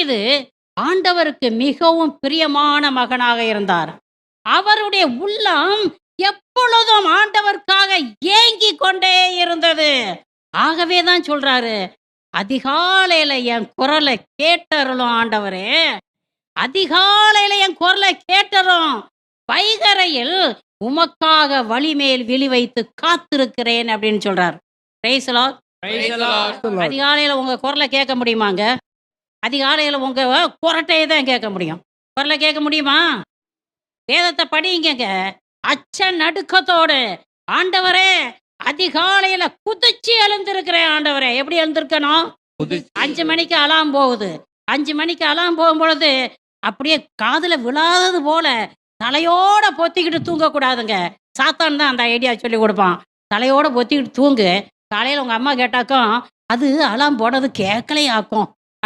தாவீது ஆண்டவருக்கு மிகவும் பிரியமான மகனாக இருந்தார். அவருடைய உள்ளம் எப்பொழுதும் ஆண்டவருக்காக ஏங்கிக் கொண்டே இருந்தது. ஆகவே தான் சொல்றாரு, அதிகாலையில என் குரல கேட்டருளும் ஆண்டவரே. அதிகாலையில என் குரல கேட்டரும். வைகரையில் உமக்காக வழிமேல் விழி வைத்து காத்திருக்கிறேன் அப்படின்னு சொல்றார். Praise the Lord. Praise the Lord. அதிகாலையில உங்க குரல கேட்க முடியுமாங்க? அதிகாலையில உங்க குரட்டைய தான் கேட்க முடியும். குரல கேட்க முடியுமா? வேதத்தை படிங்கங்க. அச்ச நடுக்கத்தோடு, ஆண்டவரே அதிகாலையில குதிச்சு எழுந்திருக்கிறேன் ஆண்டவரே. எப்படி எழுந்திருக்கணும்? 5 மணிக்கு அலார்ம் போகுது. 5 மணிக்கு அலார்ம் போகும்பொழுது, அப்படியே காதுல விழாதது போல தலையோட பொத்திக்கிட்டு தூங்கக்கூடாதுங்க. சாத்தான் தான் அந்த ஐடியா சொல்லிக் குடுப்பான். தலையோட பொத்திக்கிட்டு தூங்கு. காலையில உங்க அம்மா கேட்டாக்கும், அது அலார்ம் போடுறது கேட்கலையாக்கும்.